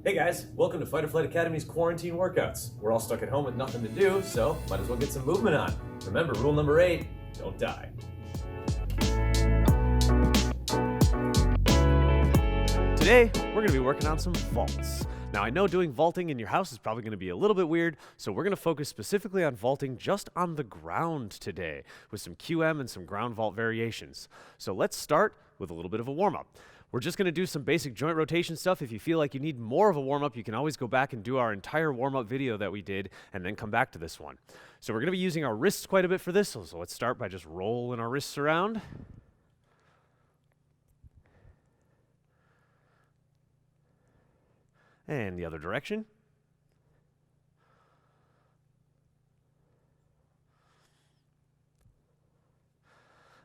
Hey guys, welcome to Fight or Flight Academy's quarantine workouts. We're all stuck at home with nothing to do, so might as well get some movement on. Remember, rule number 8, don't die. Today, we're going to be working on some vaults. Now, I know doing vaulting in your house is probably going to be a little bit weird, so we're going to focus specifically on vaulting just on the ground today with some QM and some ground vault variations. So let's start with a little bit of a warm-up. We're just going to do some basic joint rotation stuff. If you feel like you need more of a warm-up, you can always go back and do our entire warm-up video that we did and then come back to this one. So we're going to be using our wrists quite a bit for this, so let's start by just rolling our wrists around. And the other direction.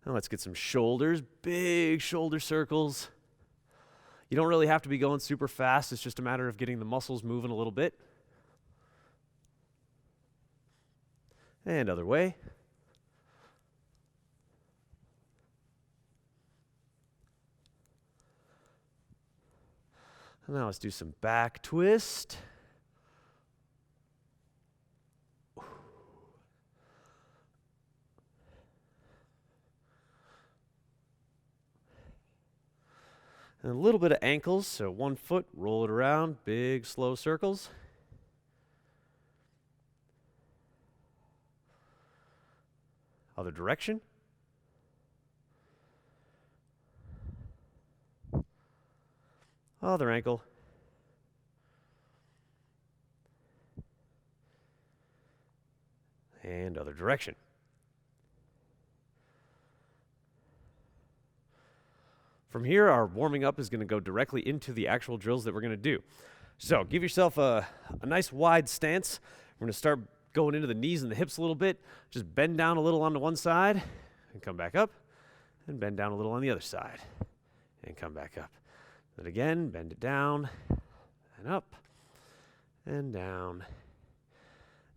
And let's get some shoulders, big shoulder circles. You don't really have to be going super fast. It's just a matter of getting the muscles moving a little bit. And other way. And now let's do some back twist. And a little bit of ankles, so one foot, roll it around, big slow circles. Other direction. Other ankle. And other direction. From here, our warming up is going to go directly into the actual drills that we're going to do. So give yourself a nice wide stance. We're going to start going into the knees and the hips a little bit. Just bend down a little on the one side and come back up. And bend down a little on the other side and come back up. Then again, bend it down and up and down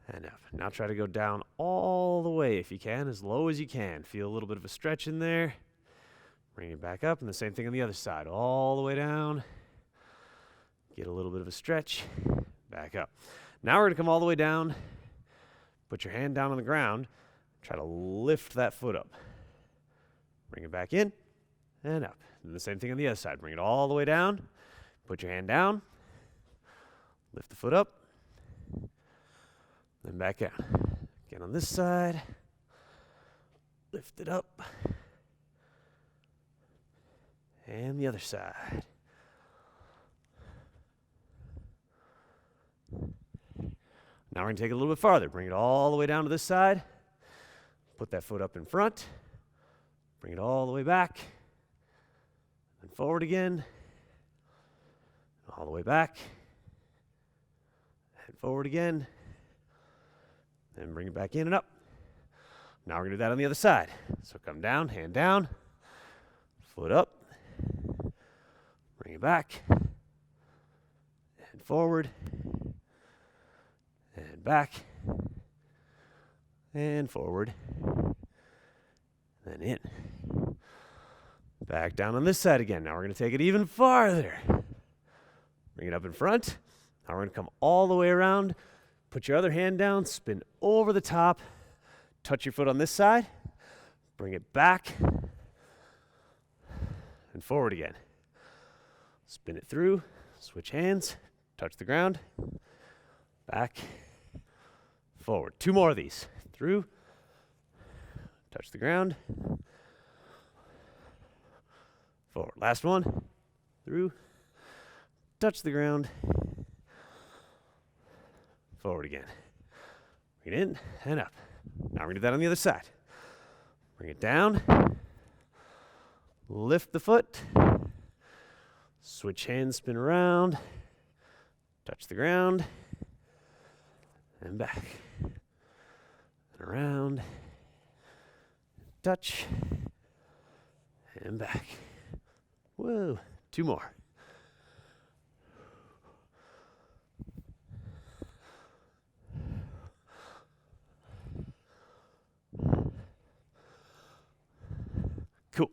and up. Now try to go down all the way if you can, as low as you can. Feel a little bit of a stretch in there. Bring it back up, and the same thing on the other side. All the way down. Get a little bit of a stretch. Back up. Now we're going to come all the way down. Put your hand down on the ground. Try to lift that foot up. Bring it back in and up. And the same thing on the other side. Bring it all the way down. Put your hand down. Lift the foot up. Then back out. Again on this side. Lift it up. And the other side. Now we're going to take it a little bit farther. Bring it all the way down to this side. Put that foot up in front. Bring it all the way back. And forward again. All the way back. And forward again. And bring it back in and up. Now we're going to do that on the other side. So come down, hand down. Foot up. Bring it back, and forward, and back, and forward, then in. Back down on this side again. Now we're going to take it even farther. Bring it up in front. Now we're going to come all the way around. Put your other hand down, spin over the top, touch your foot on this side, bring it back, and forward again. Spin it through, switch hands, touch the ground, back, forward. 2 more of these. Through, touch the ground, forward. Last one. Through, touch the ground, forward again. Bring it in and up. Now we're going to do that on the other side. Bring it down, lift the foot, switch hands, spin around, touch the ground, and back, and around, touch, and back. Whoa, 2 more. Cool.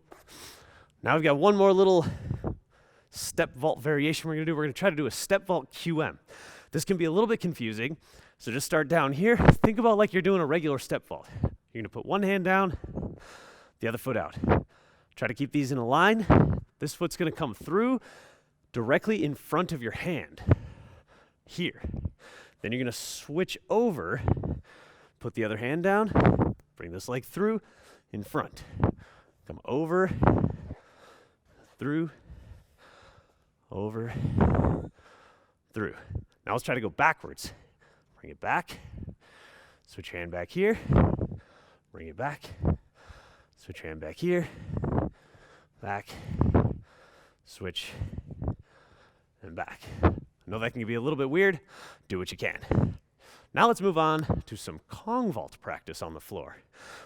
Now we've got one more little step vault variation we're going to do. We're going to try to do a step vault QM. This can be a little bit confusing, so just start down here. Think about like you're doing a regular step vault. You're going to put one hand down, the other foot out. Try to keep these in a line. This foot's going to come through directly in front of your hand here. Then you're going to switch over, put the other hand down, bring this leg through in front. Come over, through, over, through. Now let's try to go backwards. Bring it back, switch your hand back here, bring it back, switch your hand back here, back, switch, and back. I know that can be a little bit weird. Do what you can. Now let's move on to some Kong vault practice on the floor.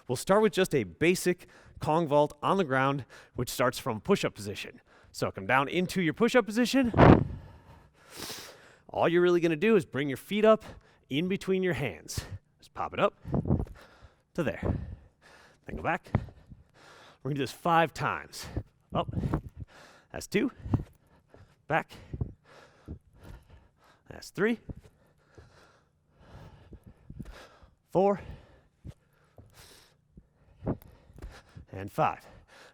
We'll start with just a basic Kong vault on the ground, which starts from push-up position. So come down into your push-up position. All you're really going to do is bring your feet up in between your hands. Just pop it up to there. Then go back. We're going to do this 5 times. Up. That's 2. Back. That's 3. 4. And 5.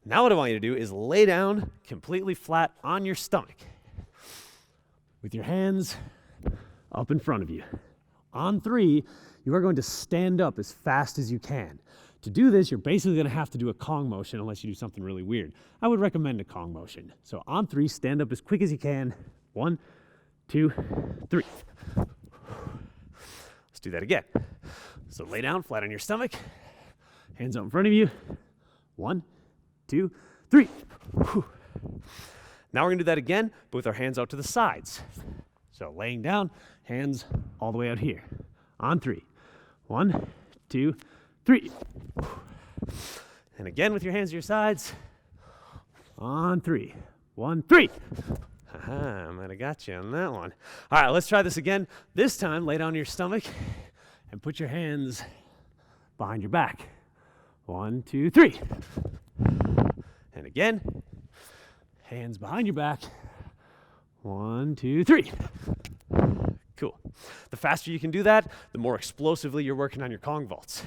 Now what I want you to do is lay down completely flat on your stomach with your hands up in front of you. On 3, you are going to stand up as fast as you can. To do this, you're basically going to have to do a Kong motion unless you do something really weird. I would recommend a Kong motion. So on 3, stand up as quick as you can. 1, 2, 3. Let's do that again. So lay down flat on your stomach, hands out in front of you. 1, 2, 3. Now we're going to do that again, but with our hands out to the sides. So laying down, hands all the way out here. On 3. 1, 2, 3. And again with your hands to your sides. On 3. 1, 3. I might have got you on that one. All right, let's try this again. This time, lay down on your stomach and put your hands behind your back. 1, 2, 3. And again, hands behind your back. 1, 2, 3. Cool. The faster you can do that, the more explosively you're working on your Kong vaults.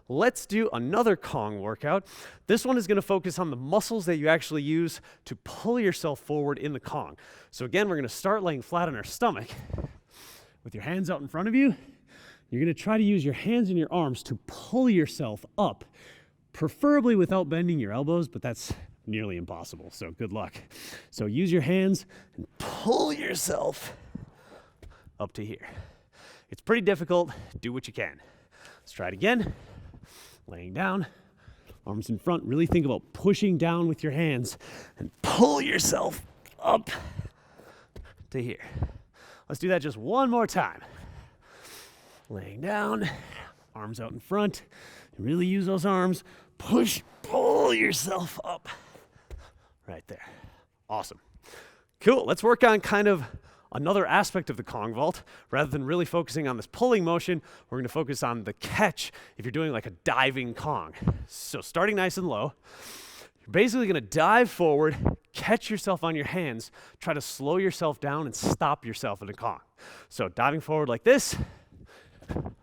Let's do another Kong workout. This one is going to focus on the muscles that you actually use to pull yourself forward in the Kong. So again, we're going to start laying flat on our stomach with your hands out in front of you. You're going to try to use your hands and your arms to pull yourself up, preferably without bending your elbows, but that's nearly impossible, so good luck. So use your hands and pull yourself up to here. It's pretty difficult. Do what you can. Let's try it again. Laying down, arms in front. Really think about pushing down with your hands and pull yourself up to here. Let's do that just one more time. Laying down, arms out in front. Really use those arms. Push, pull yourself up. Right there. Awesome. Cool. Let's work on kind of another aspect of the Kong vault. Rather than really focusing on this pulling motion, we're going to focus on the catch if you're doing like a diving Kong. So starting nice and low, you're basically going to dive forward, catch yourself on your hands, try to slow yourself down and stop yourself in a Kong. So diving forward like this, and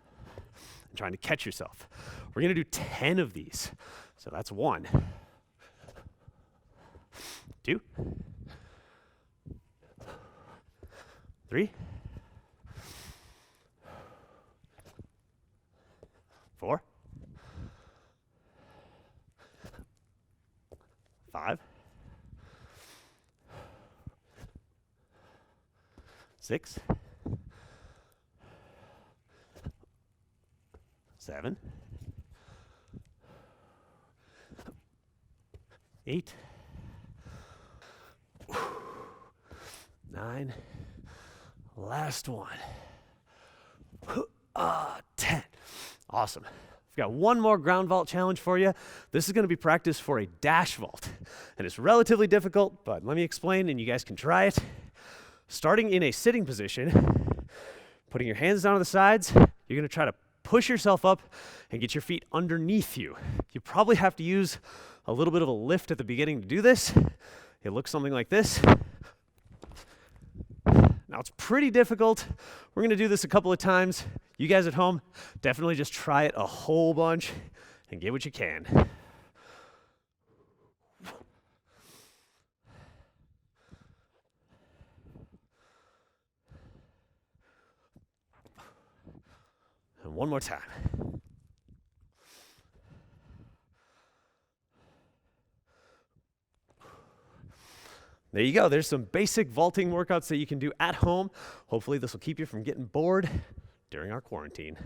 trying to catch yourself. We're going to do 10 of these. So that's 1, 2, 3, 4, 5, 6, 7, 8, 9, last one. 10. Awesome. We've got one more ground vault challenge for you. This is going to be practice for a dash vault. And it's relatively difficult, but let me explain and you guys can try it. Starting in a sitting position, putting your hands down on the sides, you're going to try to push yourself up and get your feet underneath you. You probably have to use a little bit of a lift at the beginning to do this. It looks something like this. Now, it's pretty difficult. We're going to do this a couple of times. You guys at home, definitely just try it a whole bunch and get what you can. And one more time. There you go. There's some basic vaulting workouts that you can do at home. Hopefully this will keep you from getting bored during our quarantine.